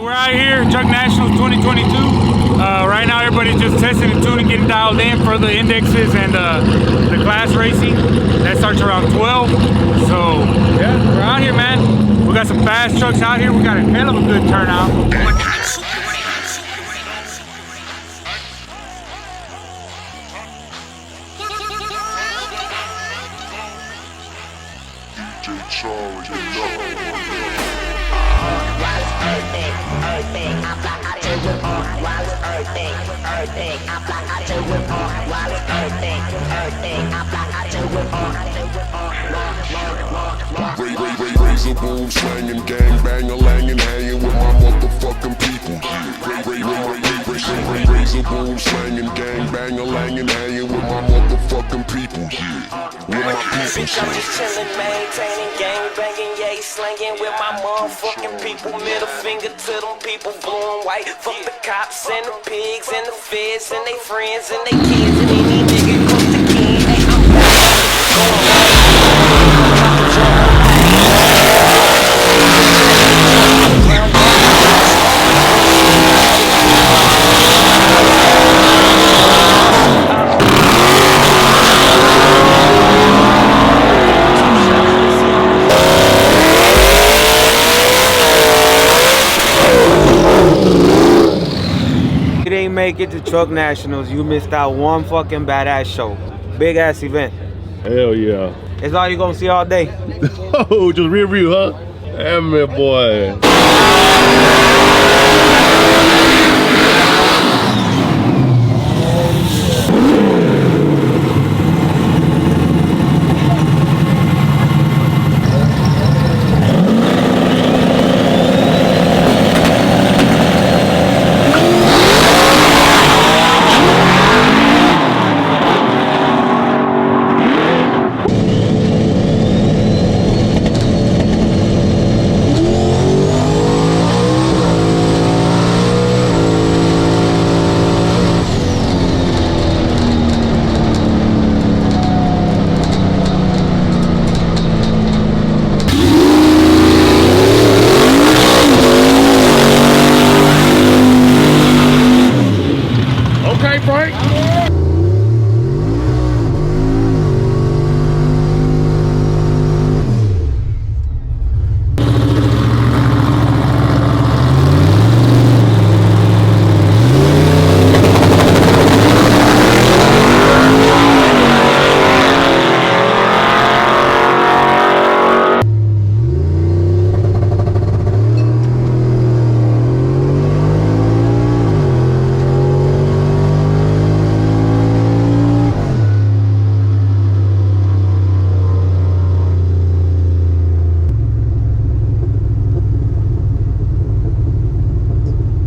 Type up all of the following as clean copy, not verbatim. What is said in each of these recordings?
we're out here, Truck Nationals 2022. Right now, everybody's just testing and tuning, getting dialed in for the indexes and the class racing. That starts around 12. So, yeah, we're out here, man. We got some fast trucks out here. We got a hell of a good turnout. Razor boom slanging, gang bang-a-langin', hanging with my motherfucking people. Razor boom slanging, gang bang-a-langin', hanging with my motherfucking people. With my people. Bitch, I'm just chillin', maintaining, gang banging, yay, slanging with my motherfucking people. Middle finger to them people, blue and white. Fuck the cops and the pigs and the feds and they friends and they kids and any nigga close to kin. Hey, I'm back. You didn't make it to Truck Nationals, you missed out one fucking badass show. Big ass event. Hell yeah. It's all you gonna see all day. Oh, just rear view, huh? Damn it, boy. Okay, Frank.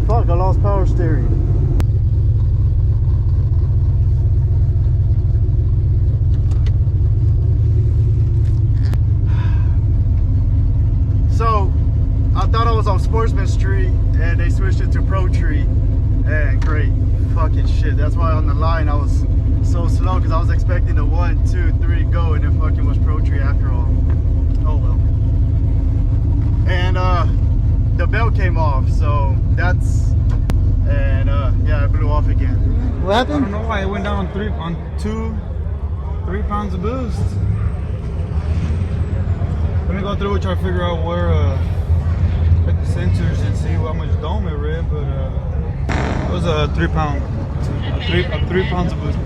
Fuck, I lost power steering. So, I thought I was on Sportsman Street and they switched it to Pro Tree. And great fucking shit. That's why on the line I was so slow because I was expecting the 1, 2, 3 go and it fucking was Pro Tree after all. Oh well. And the belt came off, so that's, and yeah, it blew off again. What I happened? don't know why it went down on 3 pounds of boost. Let me go through it, try to figure out where, check the sensors and see how much dome it read, but it was a 3 pounds of boost.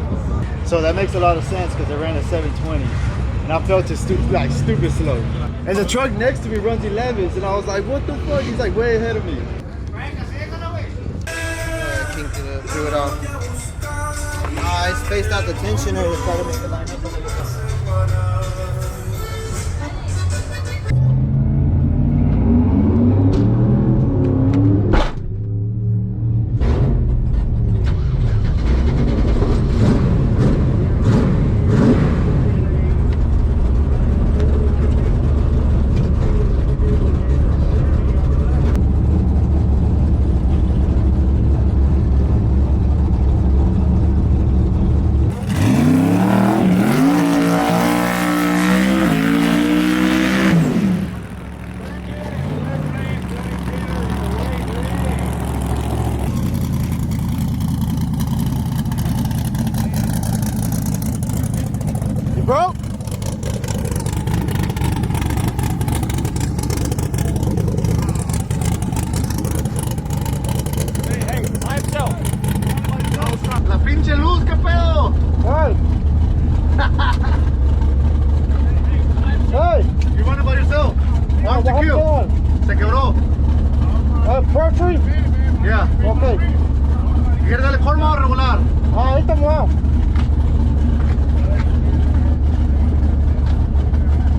So that makes a lot of sense because I ran at 720 and I felt it stupid slow. And the truck next to me runs 11s and I was like, what the fuck? He's like way ahead of me. Threw it off. I spaced out the tensioner to try to make it line up a little bit. Poetry? Yeah. Okay. ¿Quieres darle forma o regular? Ahí estamos.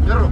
Hierro.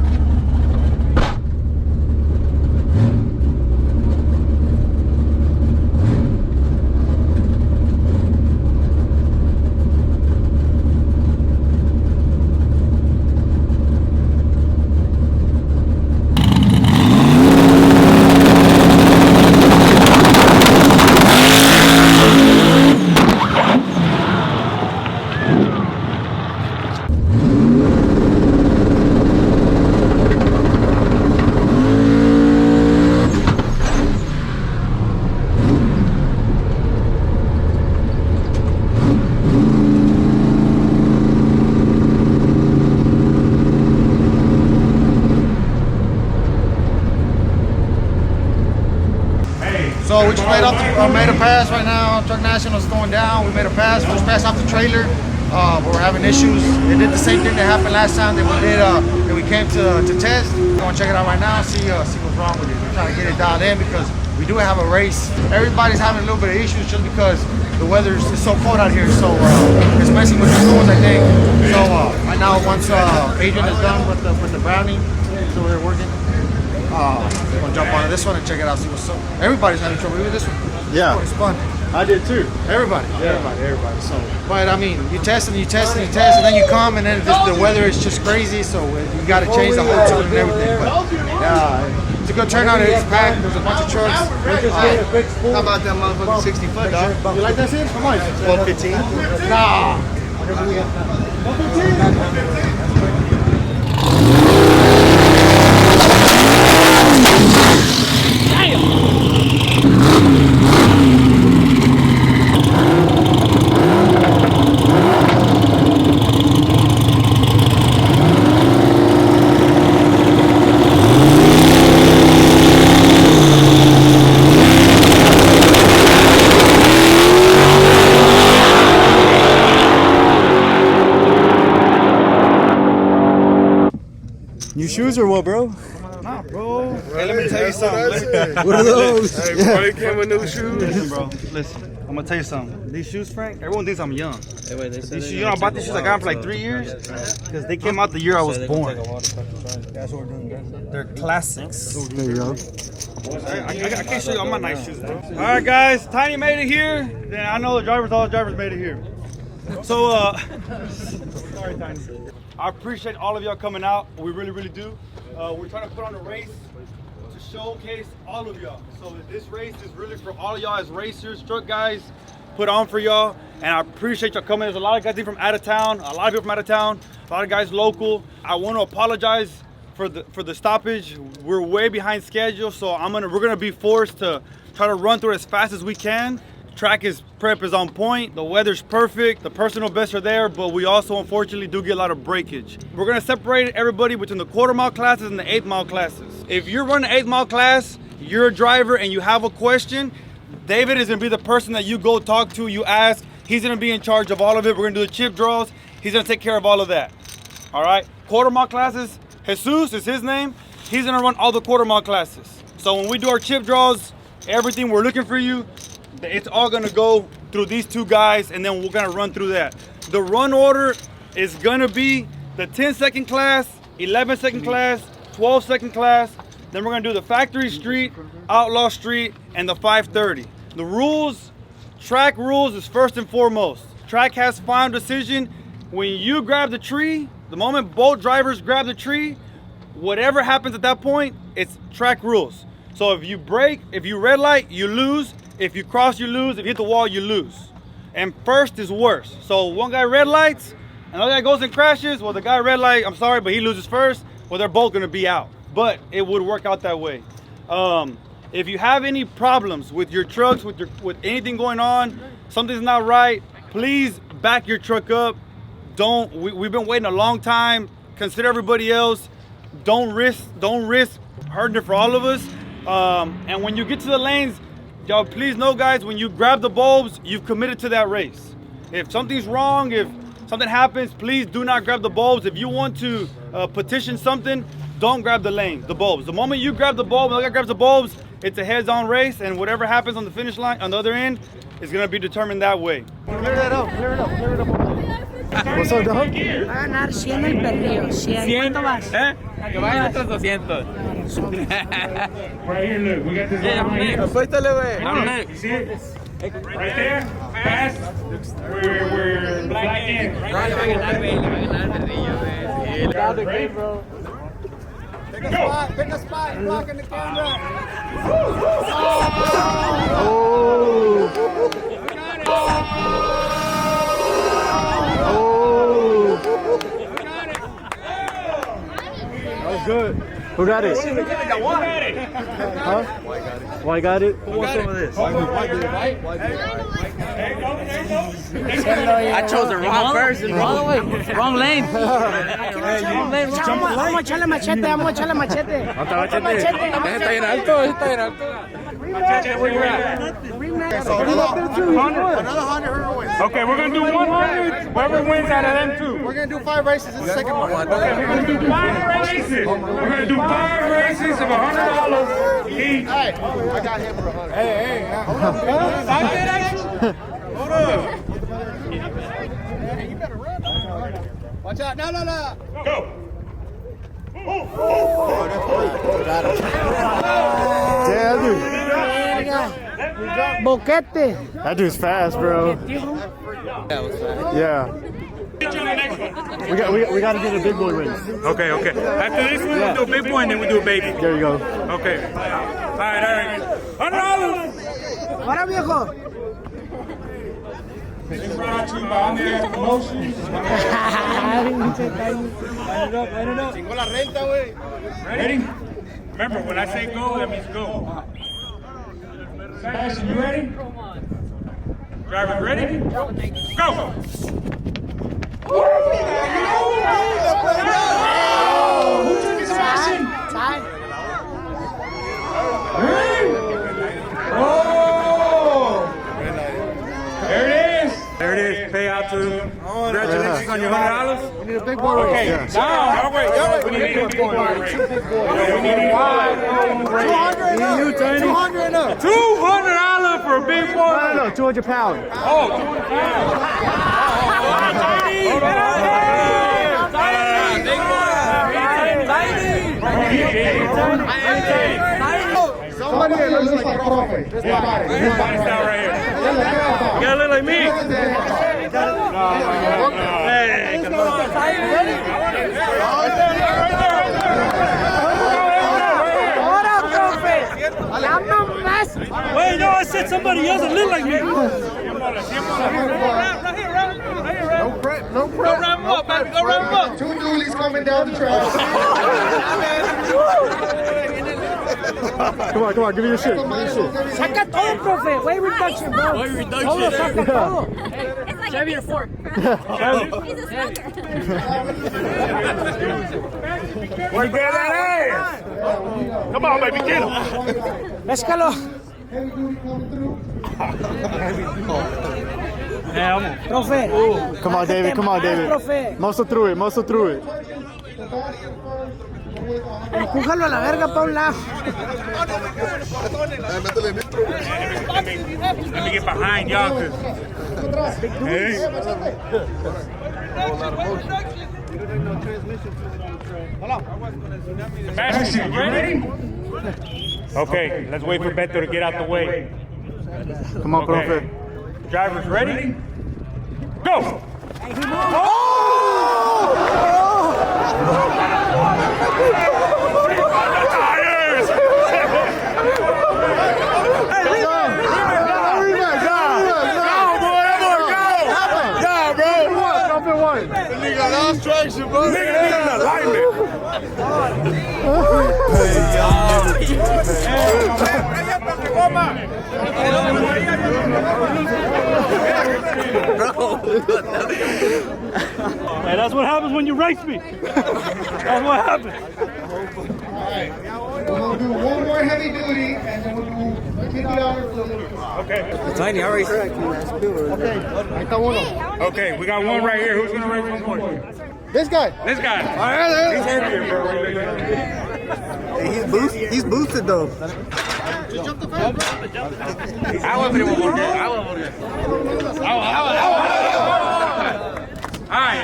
So we just made a pass right now. Truck Nationals going down. We made a pass. First pass off the trailer. We're having issues. They did the same thing that happened last time that we did. That we came to test. We're gonna check it out right now. See what's wrong with it. We're trying to get it dialed in because we do have a race. Everybody's having a little bit of issues just because the weather is so cold out here. So it's messing with the schools, I think. So right now, once Adrian is done with the brownie, so we're working. We're gonna jump onto this one and check it out, see what's up. Everybody's having trouble with this one. Yeah. It's fun. I did too. Everybody. So, but I mean, you test, and then you come, and then the weather is just crazy. So you got to change the whole tune and everything. But yeah, it's a good turnout. It's packed. There's a bunch of trucks. How about that motherfucking 60 foot, dog? You like that shit? How much? 1215. Nah. 15. New shoes or what, bro? Nah, bro. Hey, let me tell you something. What are those? Hey, bro, they came with new shoes. Listen, bro. Listen, I'm gonna tell you something. These shoes, Frank, everyone thinks I'm young. Hey, wait, these shoes, you know, I bought these shoes. I got them for like 3 years because they came out the year I was born. They're classics. There you go. I can't show you all my nice shoes, bro. All right, guys, Tiny made it here. Then I know all the drivers made it here. So, sorry, Tiny. I appreciate all of y'all coming out. We really, really do. We're trying to put on a race to showcase all of y'all. So this race is really for all of y'all as racers, truck guys, put on for y'all. And I appreciate y'all coming. There's a lot of guys from out of town, a lot of people from out of town, a lot of guys local. I want to apologize for the stoppage. We're way behind schedule, so we're gonna be forced to try to run through it as fast as we can. Prep is on point, the weather's perfect, the personal bests are there, but we also unfortunately do get a lot of breakage. We're gonna separate everybody between the quarter-mile classes and the 8-mile classes. If you're running an 8-mile class, you're a driver and you have a question, David is gonna be the person that you go talk to, you ask. He's gonna be in charge of all of it. We're gonna do the chip draws. He's gonna take care of all of that. All right, quarter-mile classes, Jesus is his name. He's gonna run all the quarter-mile classes. So when we do our chip draws, everything we're looking for you, it's all gonna go through these two guys, and then we're gonna run through that. The run order is gonna be the 10-second class, 11-second class, 12-second class. Then we're gonna do the Factory Street, Outlaw Street, and the 530. The rules, track rules is first and foremost. Track has final decision. When you grab the tree, the moment both drivers grab the tree, whatever happens at that point, it's track rules. So if you brake, if you red light, you lose. If you cross, you lose. If you hit the wall, you lose. And first is worse. So one guy red lights, another guy goes and crashes. Well, the guy red light, I'm sorry, but he loses first. Well, they're both gonna be out. But it would work out that way. If you have any problems with your trucks, with anything going on, something's not right, please back your truck up. We've been waiting a long time. Consider everybody else. Don't risk hurting it for all of us. And when you get to the lanes, y'all please know, guys, when you grab the bulbs, you've committed to that race. If something's wrong, if something happens, please do not grab the bulbs. If you want to petition something, don't grab the bulbs. The moment you grab the bulb, the guy grabs the bulbs, it's a heads-on race, and whatever happens on the finish line, on the other end, is gonna be determined that way. Clear it up. What's up, dog? Va a ganar 100 el perrillo. 100. ¿Cuánto vas? Que vayan otros 200. Right here, look, we got this one right here. Apuéstale, güey. I'm next. See it? Right there, fast. We're black in. Va a ganar, güey. Le va a ganar el perrillo, güey. Go. Pick a spot, blocking the camera. That was good. Who got it? Huh? Why got it? Who wants some of this? I chose the wrong person. Wrong lane. Vamos a echarle machete, vamos a echarle machete. Está bien alto, está bien alto. Another 100 wins. Okay, we're gonna do 100. Whoever wins out of them two. We're gonna do 5 races in the second one. Okay, we're gonna do 5 races. We're gonna do 5 races of $100 each. Hey, I got him for 100. Hey, hold up. Watch out! No. Go. Damn, dude. Boquete. That dude's fast, bro. Yeah. Get you on the next one. We got to do the big boy race. Okay. After this one, we'll do a big one, then we do a baby. There you go. Okay. All right. $100. Ahora, viejo. Brought to you by Underground Promotions. Ready? Remember, when I say go, that means go. Sebastian, you ready? Drivers ready? Go! Who took it, Sebastian? Ready? Oh! There it is. Pay out to them. Congratulations on your $100. We need a big boy race. Okay, now, wait. We need a big boy race. We need a wide race. 200 and up. $200 for a big boy. No, 200 pounds. Oh, 200 Somebody that looks like profe. This body. Body style right here. You gotta look like me. Hey, come on. Ahora, profe. Llama más. Wait, no, I said somebody else that look like me. No prep. Two dualies coming down the track. Come on, give me your shit. Saca todo, profe. Weight reduction, bro. Todo, saca todo. Chevy or Ford? He's a smoker. Work that ass. Come on, baby, get him. Péscalo. Profe. Come on, David. Profe. Muscle through it. Empújalo a la verga pa' un lado. Let me get behind y'all, cause hey. Sebastian, you ready? Okay, let's wait for Beto to get out the way. Come on, Okay. profe. Drivers ready? Go! Tires! Nigga lost traction, bro. Nigga in alignment. Hey, that's what happens when you race me. That's what happens. We're going to do one more heavy duty, and then we'll do $50 for the little. Okay. Tiny, I race. Okay, we got one right here. Who's gonna race one more? This guy. This guy. He's heavier, bro. He's boosted though. jump the fence, bro. Agua, primo, porque agua. All right.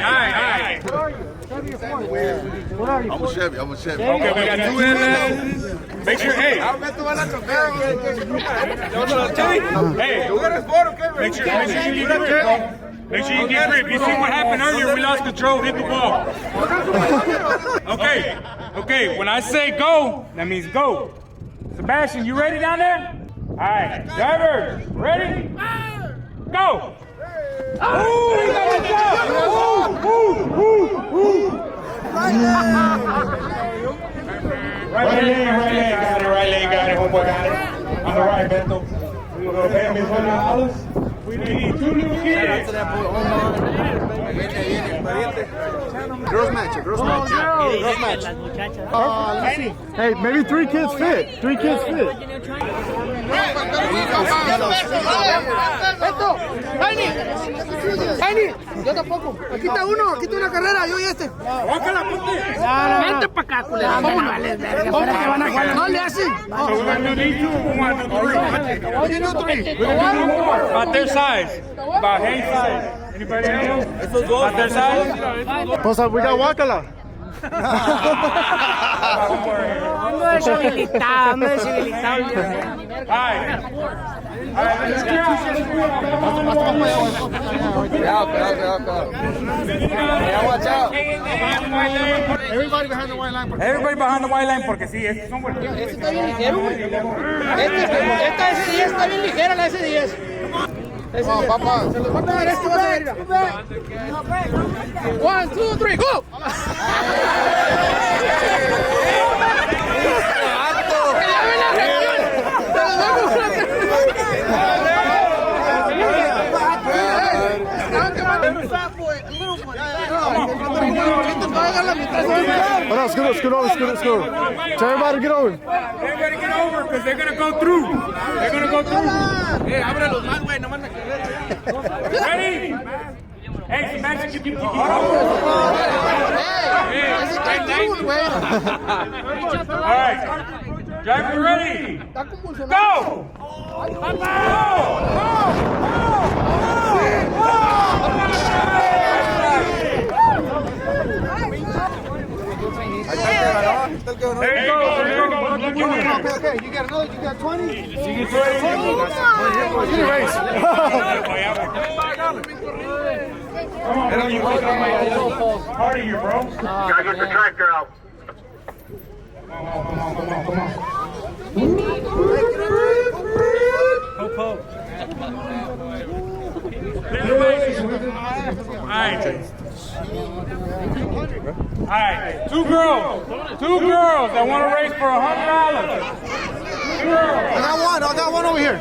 I'm a Chevy. Okay, we got 2 LS. Make sure, hey. Hey, make sure you get grip, bro. Make sure you get grip. You see what happened earlier? We lost control, hit the ball. Okay, when I say go, that means go. Sebastian, you ready down there? All right, driver, ready? Go! Ooh, he got it down! Right leg, got it, homeboy got it. On the right, Beto. We gonna go pay him his $100. We need 2 new kids. Girls match. Hey, maybe 3 kids fit. 3 kids fit. Tiny, yo tampoco. Aquí está una carrera, yo y este. Vente pa' acá, culero. ¿Cómo no vales verga? No le haces. So we're gonna do 2 or we're gonna do 3? About their size. About hand size. Anybody else? About their size? Pues we got Wakala. Ando deshibilitado. Everybody behind the white line. Everybody behind the white line porque sí, estos son buenos. Este está bien ligero, güey. Esta S10 está bien ligera, la S10. No, papá. Se los va a pegar esto, vas a ver. 1, 2, 3, go! Oh, no, scoot over. Tell everybody to get over. Everybody get over because they're gonna go through. Ábrelos más, güey, nomás me quedé. Ready? Hey, Sebastian, you keep Hey, All right. Driver ready? Go! There you go. Okay, you got 20? You get 20. Come on, you party here, bro. Gotta get the tractor out. Come on. All right, 2 girls that want to race for $100. 2 girls. I got one over here.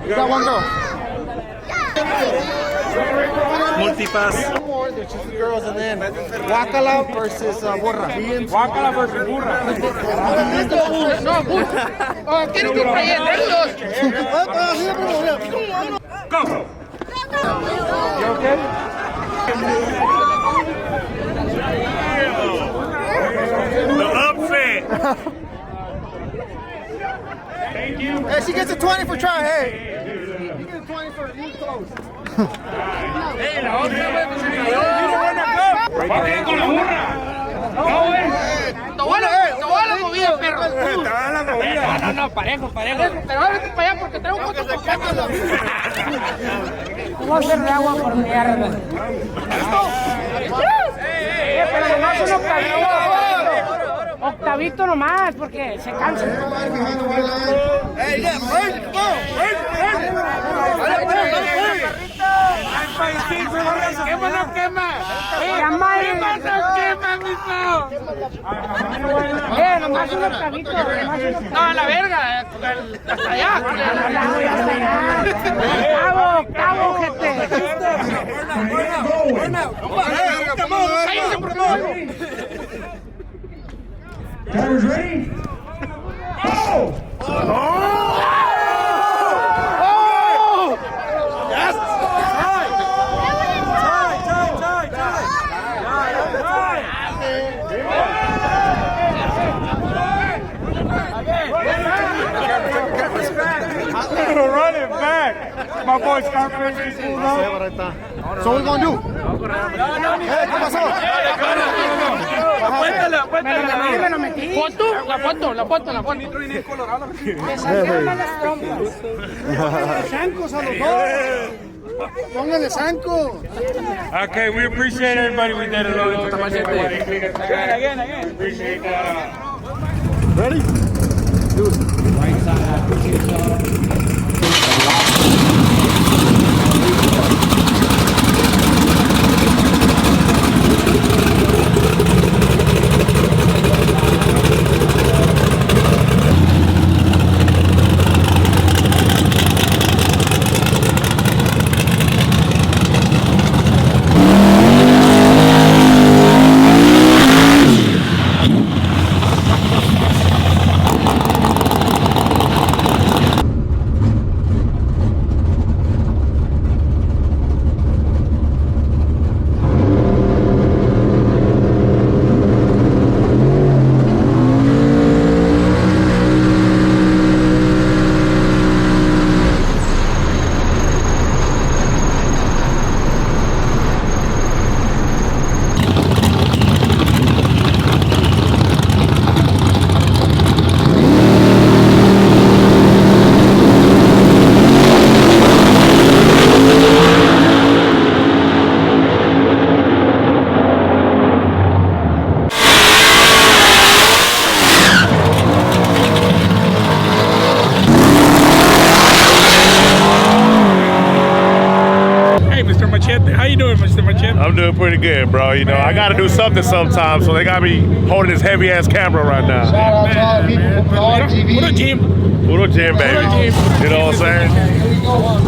You got one girl. Multipass. There's 2 girls and then Wakala versus Burra. Wakala versus Burra. No, ¿quieres que proyectos? Go. You okay? The upset. Thank you. Hey, she gets a 20 for trying. Hey. You get a 20 for you close. Hey, la otra. Vamos con la burra. No, güey. Te voy a la movida, perro. No, parejo. Pero vete para allá porque traigo un coto con cámara. Voy a hacer de agua por mierda. Pero nomás un octavito nomás, porque se cansa. ¡Quema, no quema! Nomás un octavito. No, a la verga, hasta allá. Octavo, gente. ¡Cállate, por favor! Drivers ready? Oh! Yes! Tie. run it back. My boy Scarface is pulled up. So what we gonna do? Hey, ¿qué pasó? Me lo metí. La foto. Me sacaron las trompas. Zancos a los dos. Póngale zanco. Okay, we appreciate everybody we did a little. Again. Appreciate that. Ready? Right side, I appreciate y'all. I'm doing pretty good, bro. You know, I got to do something sometimes, so they got me holding this heavy-ass camera right now. Shout out to all the people from RTV. Puro gym, baby. You know what I'm saying?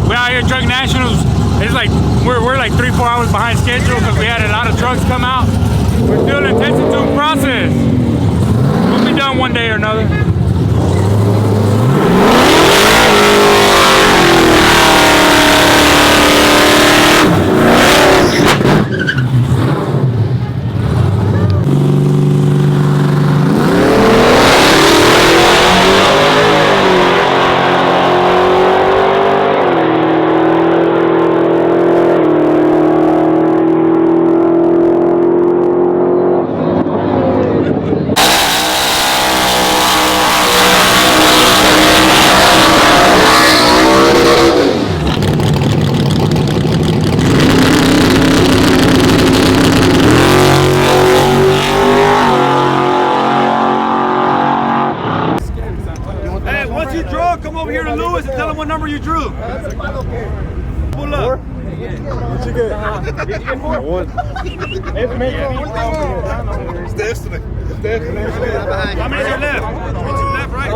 We're out here Truck Nationals. It's like we're like 3-4 hours behind schedule because we had a lot of trucks come out. We're still in test and tune process. We'll be done one day or another. How many are left? 2 left, right?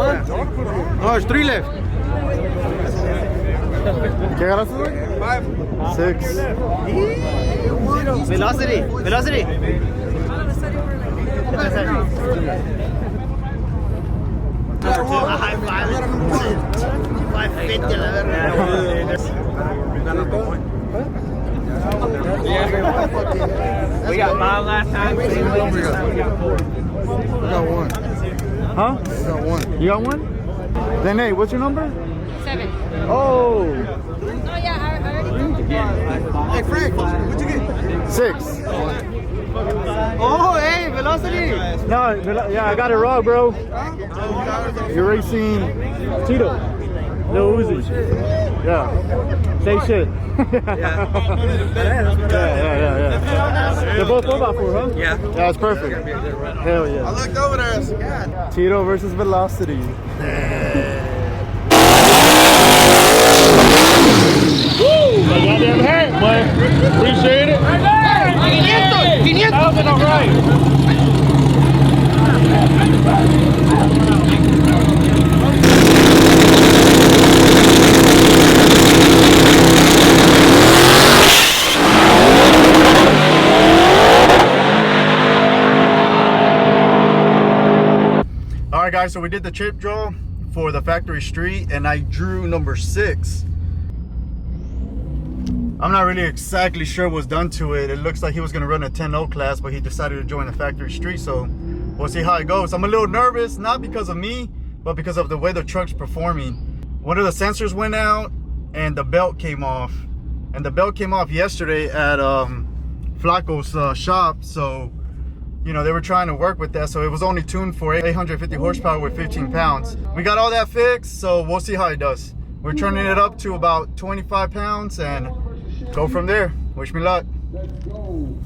No, there's 3 left. ¿Qué ganaste, güey? 6. Velocity. A high five. 550 a la verga. We got 5 last time. We got 4. We got 1. Huh? We got 1. You got 1? Then hey, what's your number? 7. Oh. Oh yeah, I already. Hey Frank, what'd you get? 6. Oh, hey, velocity. No, yeah, I got it wrong, bro. You're racing Tito. Lil Uzi. Yeah. Say shit. Yeah. They're both 4x4, huh? Yeah. Yeah, that's perfect. Hell yeah. I looked over there and said, Tito versus Velocity. Woo! My goddamn hat, boy. Appreciate it. 500, all right. All right, guys, so we did the chip draw for the factory street and I drew number 6. I'm not really exactly sure what's done to it. It looks like he was gonna run a 10-0 class, but he decided to join the factory street, so we'll see how it goes. I'm a little nervous, not because of me, but because of the way the truck's performing. one of the sensors went out and the belt came off. And the belt came off yesterday at Flaco's shop. So, you know, they were trying to work with that. So it was only tuned for 850 horsepower with 15 pounds. We got all that fixed, so we'll see how it does. We're turning it up to about 25 pounds and go from there. Wish me luck. Let's go.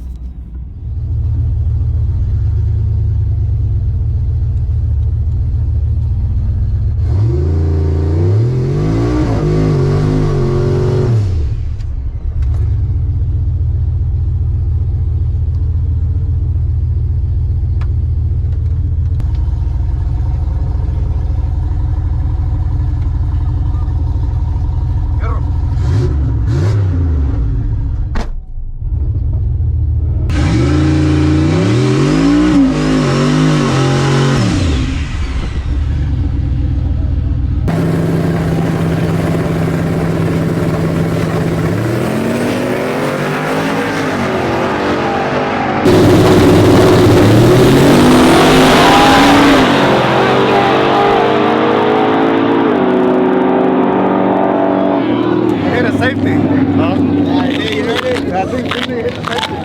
Safety. Huh? Yeah, you heard it? I think they hit the safety.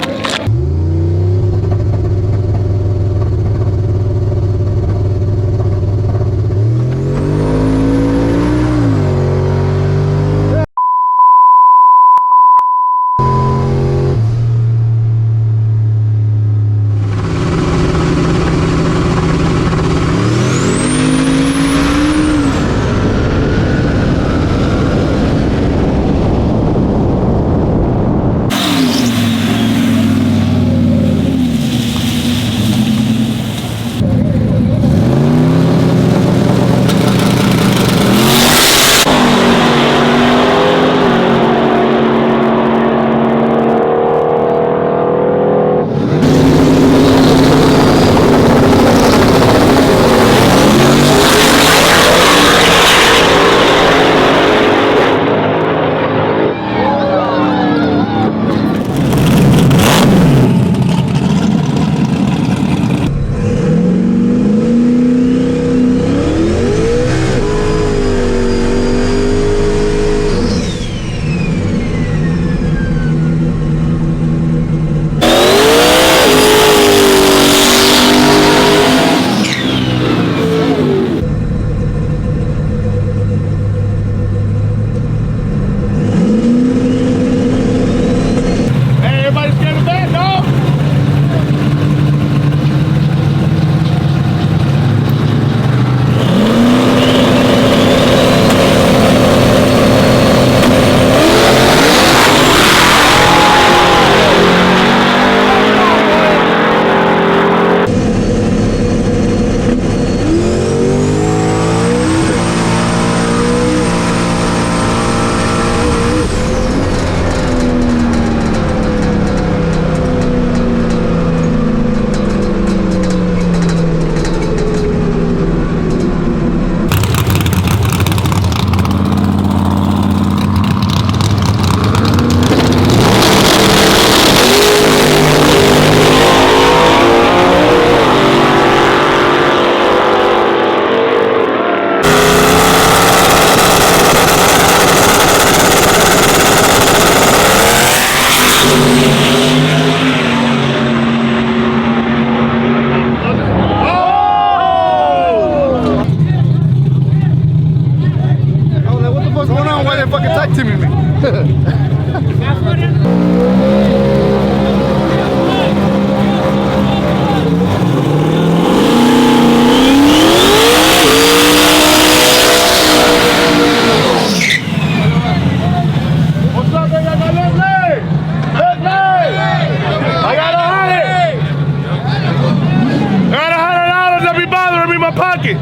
pocket.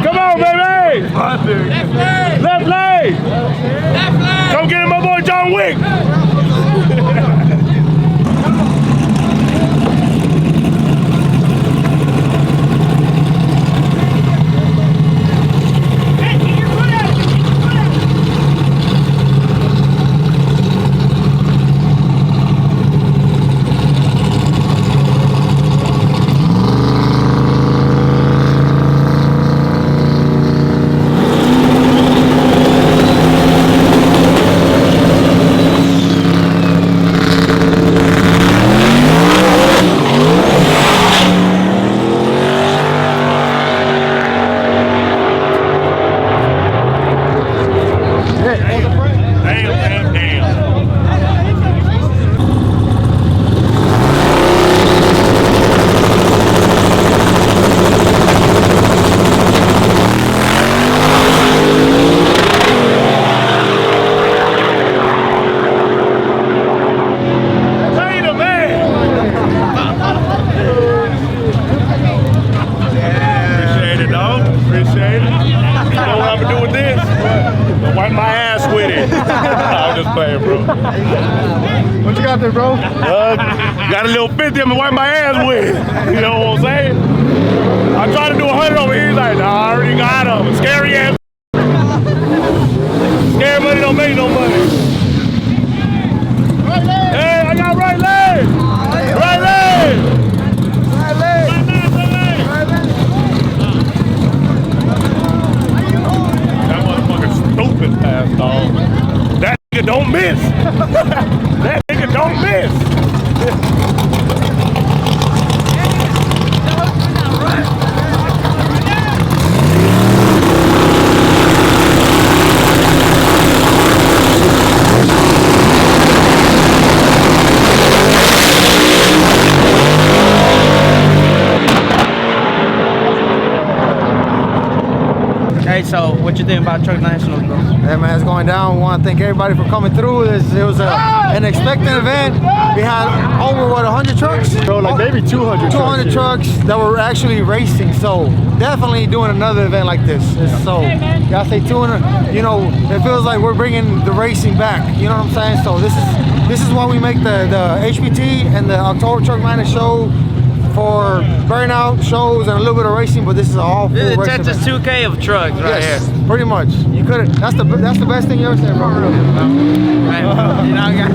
Come on, baby. Left leg. Left leg. Left leg. Come get him, my boy John Wick. playing, bro. What you got there, bro? Got a little 50 I'm gonna wipe my ass with. You know what I'm saying? I tried to do 100 over here. He's like, nah, I already got him. Scary ass. Scary money don't make no money. Hey, I got right leg. Right leg. Right leg. That motherfucker's stupid pass, dog. That nigga don't miss. That nigga don't miss. Hey, so what you think about Truck Nationals, bro? Yeah, man, it's going down. We want to thank everybody for coming through. It was an expected event. We had over, 100 trucks? Bro, like maybe 200 trucks that were actually racing. So definitely doing another event like this. So y'all stay tuned. You know, it feels like we're bringing the racing back. You know what I'm saying? So this is why we make the HPT and the October Truck Madness show for burnout shows and a little bit of racing, but this is all full This is racing. Texas 2K of trucks right Yes, here. pretty much. You could. That's the best thing you ever said, bro. Right, you know, I got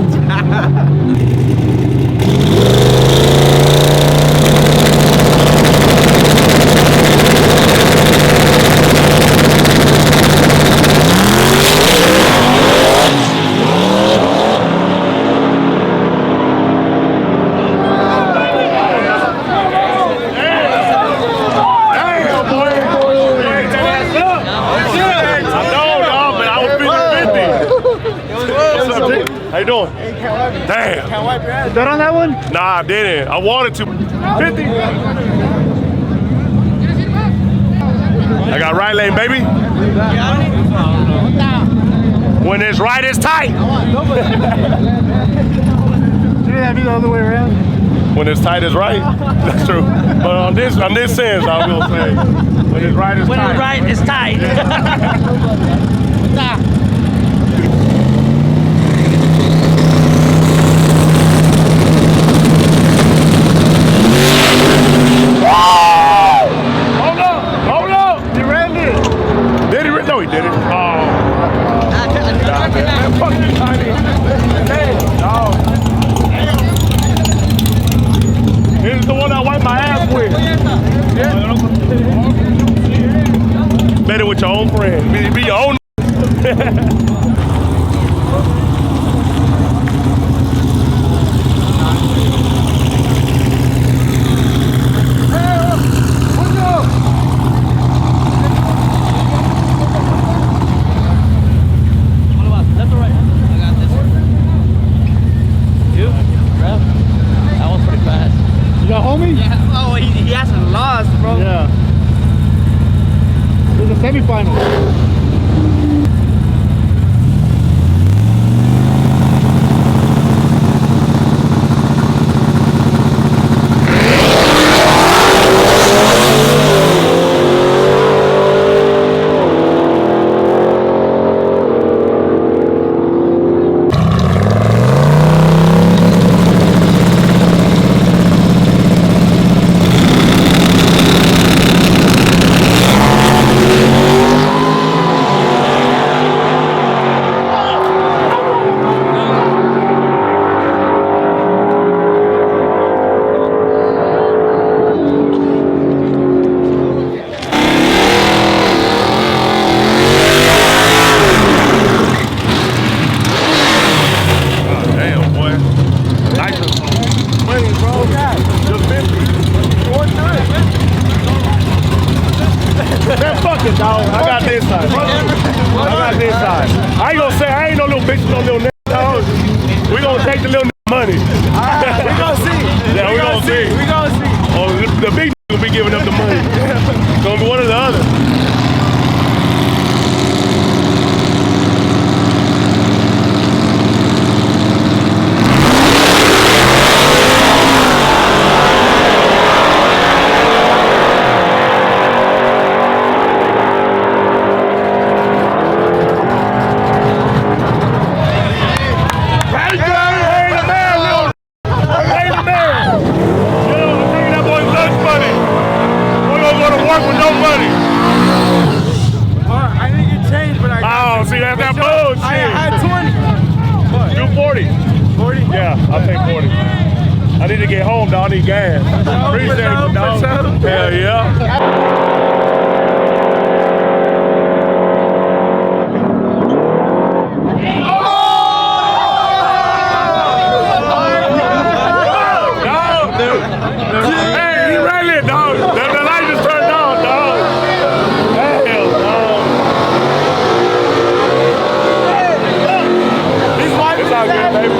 How you doing? Damn. Can't wipe your ass. Bet on that one? Nah, I didn't. I wanted to. 50. I got right lane, baby. When it's right, it's tight. Shouldn't that be the other way around? When it's tight, it's right. That's true. But on this sense, I will say, when it's right, it's tight. When it's right, it's tight. Hold up. He ran it. Did he? No, he didn't. Oh. Man, fuck you, Tiny. Hey, no. This is the one I wiped my ass with. Yeah. Better with your own friend. Be your own. You got homie? Yeah. Oh, he hasn't lost, bro. Yeah. There's a semifinal. Dog, I got this side. I got this side. I ain't gonna say I ain't no little bitch, no little nigga, dog. We gonna take the little nigga money. We gonna see. Yeah, we gonna see. We gonna see. Oh, the big nigga will be giving up the money. It's gonna be one or the other. shit. I had 20. Do 40. 40? Yeah, I'll take 40. I need to get home, dog. I need gas. Appreciate you, dog. Hell yeah. Hey, he right there, dog. The light just turned on, dog. Hell, dog. It's all good, baby.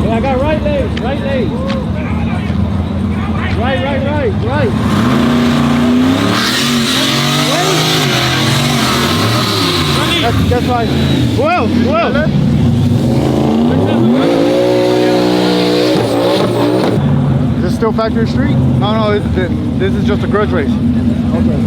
Hey, I got right leg. Right. That's fine. Well. Is this still Factory Street? No, this is just a grudge race. Okay.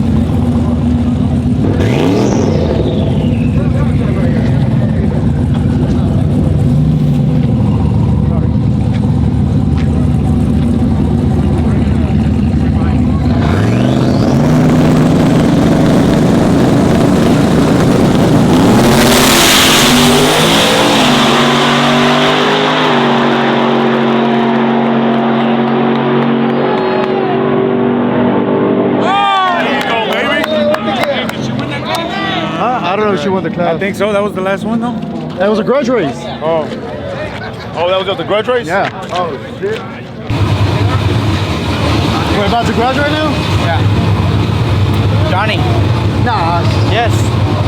I don't know if she won the class. I think so. That was the last one, though. That was a grudge race. Oh, that was just a grudge race? Yeah. Oh, shit. We're about to grudge right now? Yeah. Johnny. Nah. Yes.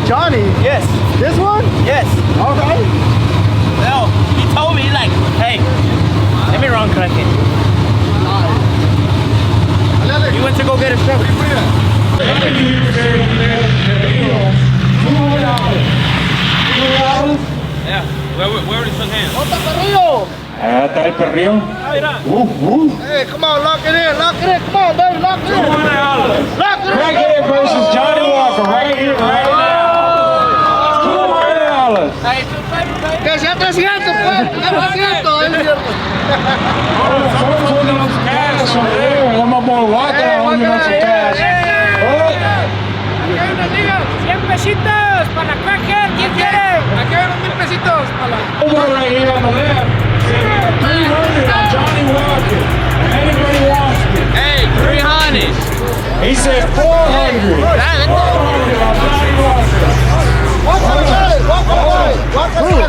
Johnny? Yes. This one? Yes. All right. No, he told me like, hey, let me run cranking. He went to go get his truck. Yeah, we already shook hands. Está el perrillo. Hey, come on, lock it in. Come on, baby, lock it in. Lock it in. Crackhead versus Johnny Walker right here, right now. $200. Que sea 300, pues. 300. Cash over there. That my boy Walker on me some cash. Aquí hay unas ligas, 100 pesitos para la cracker, ¿quién quiere? Aquí hay unos 1000 pesitos para la... Over right here on the left. 300 on Johnny Walker. Anybody wants it? Hey, 300. He said 400. 400 on Johnny Walker. Walk on the side.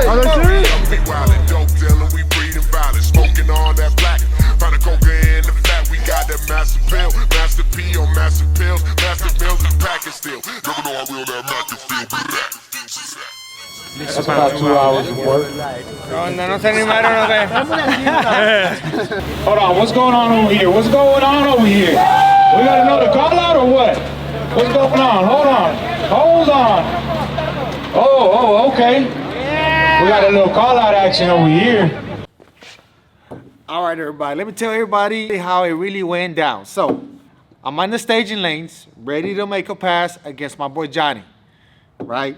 Are they serious? We wildin' dope dealing, we breeding violence, smoking all that black. Found a coca in the flat, we got that master pill, master P on master pills, master pills and package still. Never know how real that master feel, but that. That's about 2 hours of work. No se animaron, okay. Hold on, what's going on over here? What's going on over here? We got another call out or what? What's going on? Hold on. Oh, okay. We got a little call out action over here. All right, everybody. Let me tell everybody how it really went down. So, I'm on the staging lanes, ready to make a pass against my boy Johnny, right?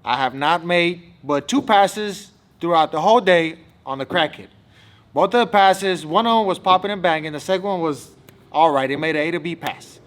I have not made but 2 passes throughout the whole day on the crackhead. Both of the passes, one of them was popping and banging. The second one was all right. It made an A to B pass.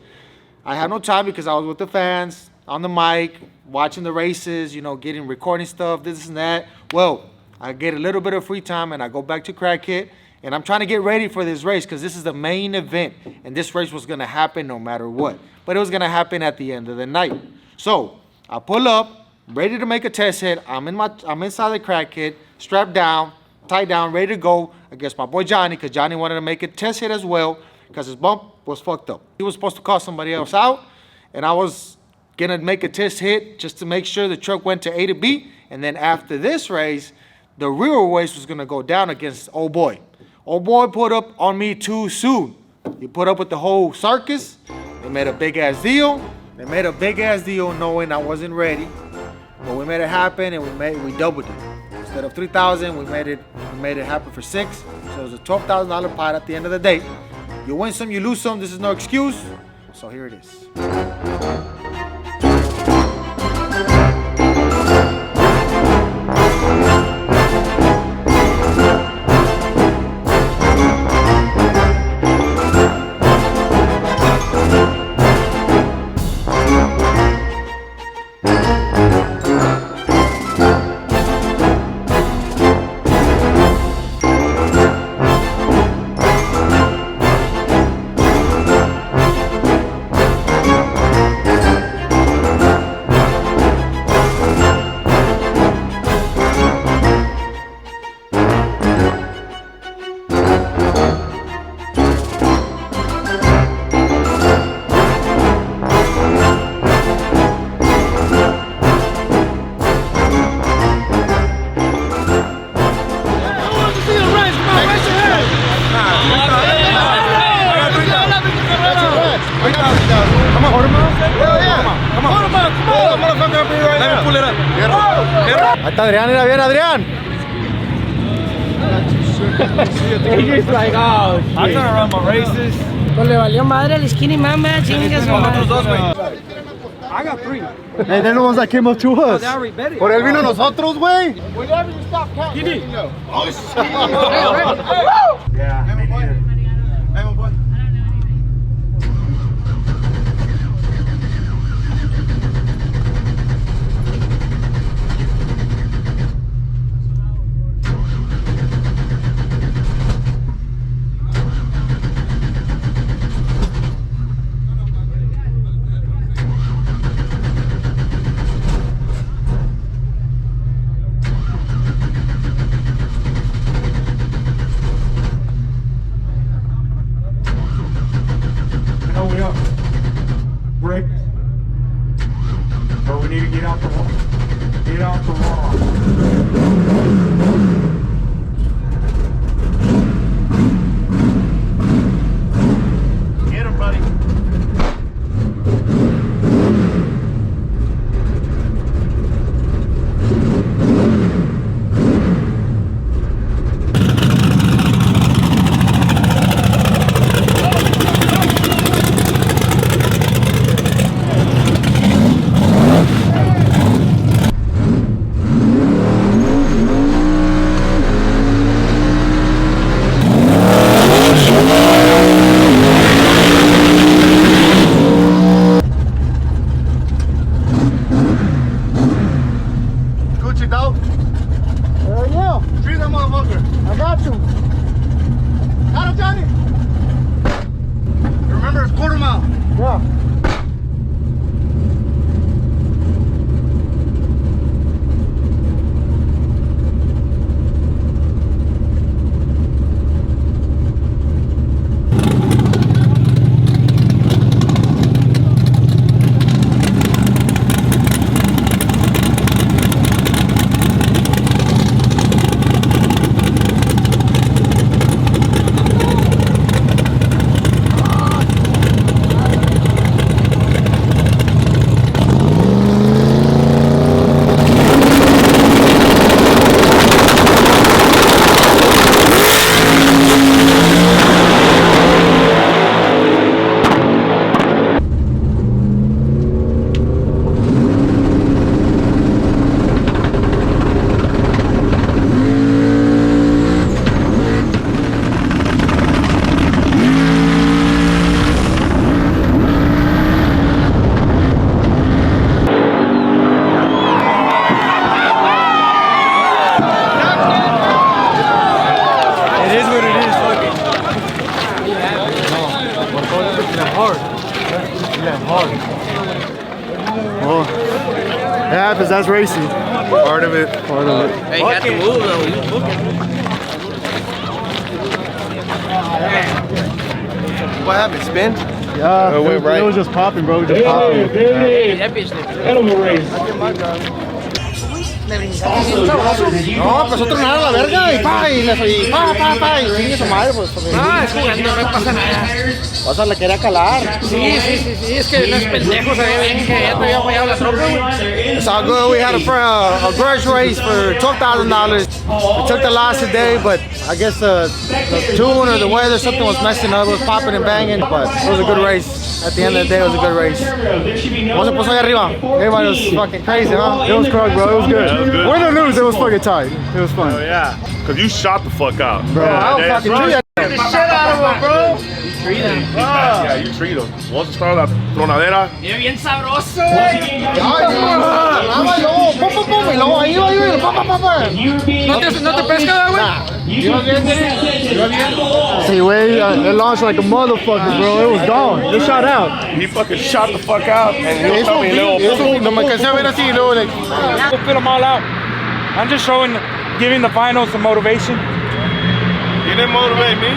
I had no time because I was with the fans on the mic, watching the races, getting recording stuff, this and that. Well, I get a little bit of free time and I go back to crackhead. And I'm trying to get ready for this race because this is the main event. And this race was going to happen no matter what. But it was going to happen at the end of the night. So I pull up, ready to make a test hit. I'm inside the crackhead, strapped down, tied down, ready to go against my boy Johnny because Johnny wanted to make a test hit as well because his bump was fucked up. He was supposed to call somebody else out. And I was going to make a test hit just to make sure the truck went to A to B. And then after this race, the real race was going to go down against old boy. Old boy put up on me too soon. He put up with the whole circus. They made a big ass deal. Knowing I wasn't ready. But we made it happen and we doubled it. Instead of 3,000, we made it happen for 6. So it was a $12,000 pot at the end of the day. You win some, you lose some. This is no excuse. So here it is. Ahí está Adrián, mira bien, Adrián. He's just like, oh, shit. I'm trying to run my races. Pues le valió madre al skinny mama, chingas. I got 3. Hey, they're the ones that came up to us. They already bet it. Por él vino nosotros, güey. Yeah, me neither. Hey, my boy. No, we are. Break. But we need to get out the wall. Get out the wall. Get him, buddy. Gucci, dog. Hell yeah. Treat that motherfucker. I got you. Got him, Johnny. Remember, it's quarter mile. Yeah. Oh, it happens. That's racing. Part of it. Part of it. Hey, you got to move though. You looking. What happened? Spin? Yeah, it was just popping, bro. Just popping. Hey, that bitch look good. No, pues otro nada a la verga y pa, y chingue su madre, pues. No, es jugando, no pasa nada. O sea, le quería calar. Sí, es que no es pendejo, sabía bien que ya te había fallado la troca, güey. It's all good. We had a grudge race for $12,000. We took the loss today, but I guess the tune or the weather, something was messing up. It was popping and banging, but it was a good race. At the end of the day, it was a good race. ¿Cómo se puso ahí arriba? Everybody was fucking crazy, huh? It was crunk, bro. It was good. Yeah, it was good. Win or lose, it was fucking tight. It was fun. Oh, yeah. Because you shot the fuck out. Bro, I was fucking treat the shit out of him, bro. Yeah, you treat them. Once you start la tronadera. Bien sabroso, Y luego ahí va, ¿No te pesca, güey? See, way it launched like a motherfucker, bro. It was gone. It shot out. He fucking shot the fuck out. And he'll tell me, little. No me alcancé a ver así, luego like. We'll fill them all out. I'm just giving the finals some motivation. You didn't motivate me.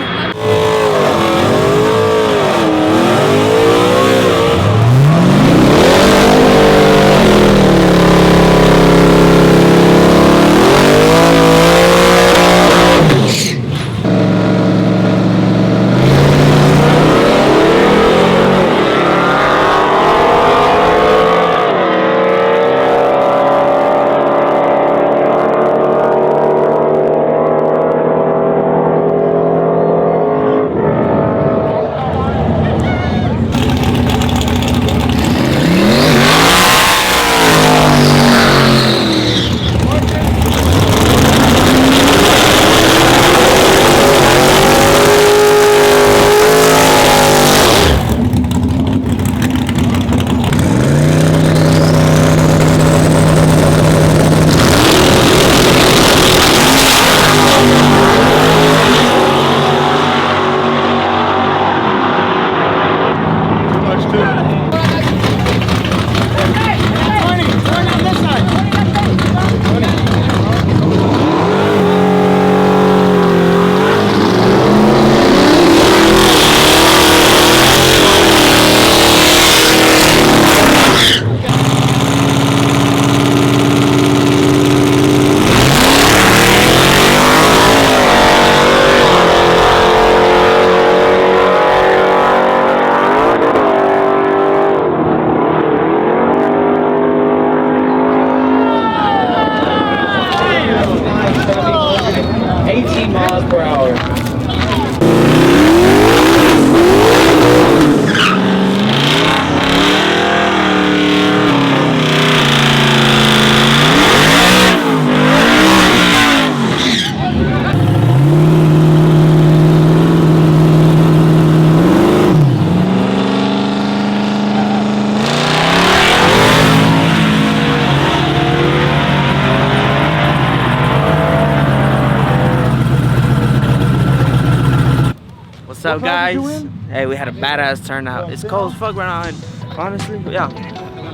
up, guys? Hey, we had a badass turnout. It's cold as fuck right now, and honestly, yeah.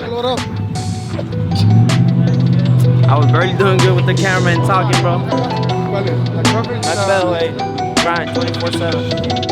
Load up. I was barely doing good with the camera and talking, bro. That's better way. Grind 24/7.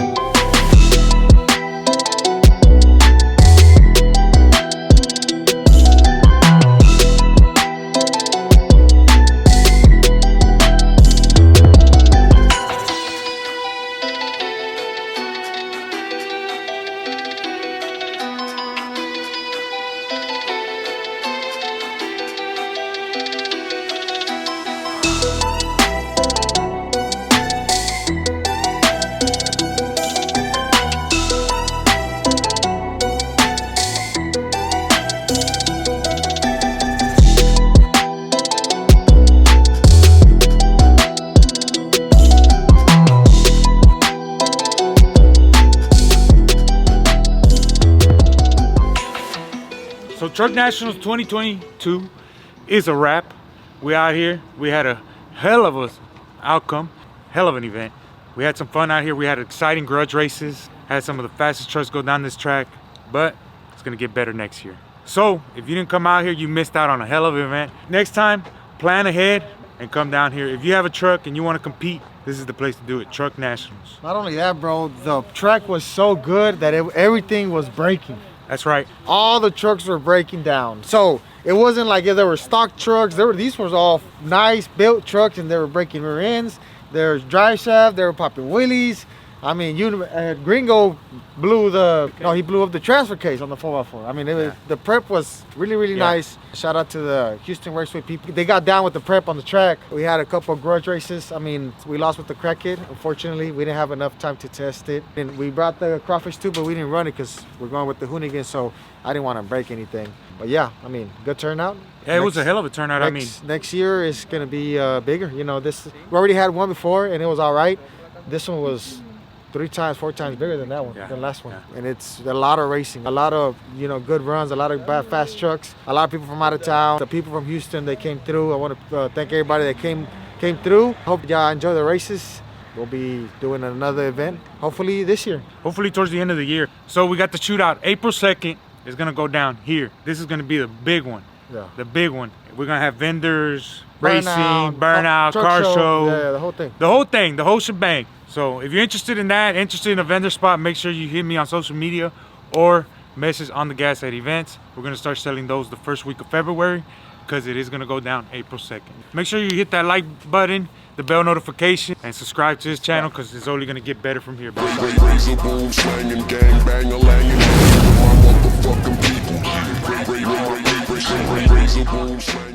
So Truck Nationals 2022 is a wrap. We out here. We had a hell of a outcome, hell of an event. We had some fun out here. We had exciting grudge races. Had some of the fastest trucks go down this track, but it's gonna get better next year. So if you didn't come out here, you missed out on a hell of an event. Next time, plan ahead and come down here. If you have a truck and you want to compete, this is the place to do it. Truck Nationals. Not only that, bro, the track was so good that everything was breaking. That's right. All the trucks were breaking down. So it wasn't like if there were stock trucks. These were all nice built trucks, and they were breaking rear ends. There's drive shaft. They were popping wheelies. I mean, Gringo blew he blew up the transfer case on the 4x4. I mean, the prep was really nice. Shout out to the Houston Raceway people. They got down with the prep on the track. We had a couple of grudge races. I mean, we lost with the crack kid. Unfortunately, we didn't have enough time to test it. And we brought the crawfish too, but we didn't run it because we're going with the Hoonigan, so I didn't want to break anything. But yeah, I mean, good turnout. Yeah, it was a hell of a turnout. Next year is going to be bigger. You know, we already had one before, and it was all right. This one was 4 times bigger than that one, than last one. And it's a lot of racing, a lot of, good runs, a lot of fast trucks, a lot of people from out of town. The people from Houston, they came through. I want to thank everybody that came through. Hope y'all enjoy the races. We'll be doing another event, hopefully this year. Hopefully towards the end of the year. So we got the shootout, April 2nd. It's gonna go down here. This is gonna be the big one. Yeah. The big one. We're gonna have vendors, racing, burnout, car show. Yeah, the whole thing. The whole shebang. So if you're interested in that, interested in a vendor spot, make sure you hit me on social media or message on the gas at events. We're gonna start selling those the first week of February because it is gonna go down April 2nd. Make sure you hit that like button, the bell notification, and subscribe to this channel because it's only gonna get better from here. Razor boom slanging, gang bang-a-langing, my motherfucking people. Razor boom slanging.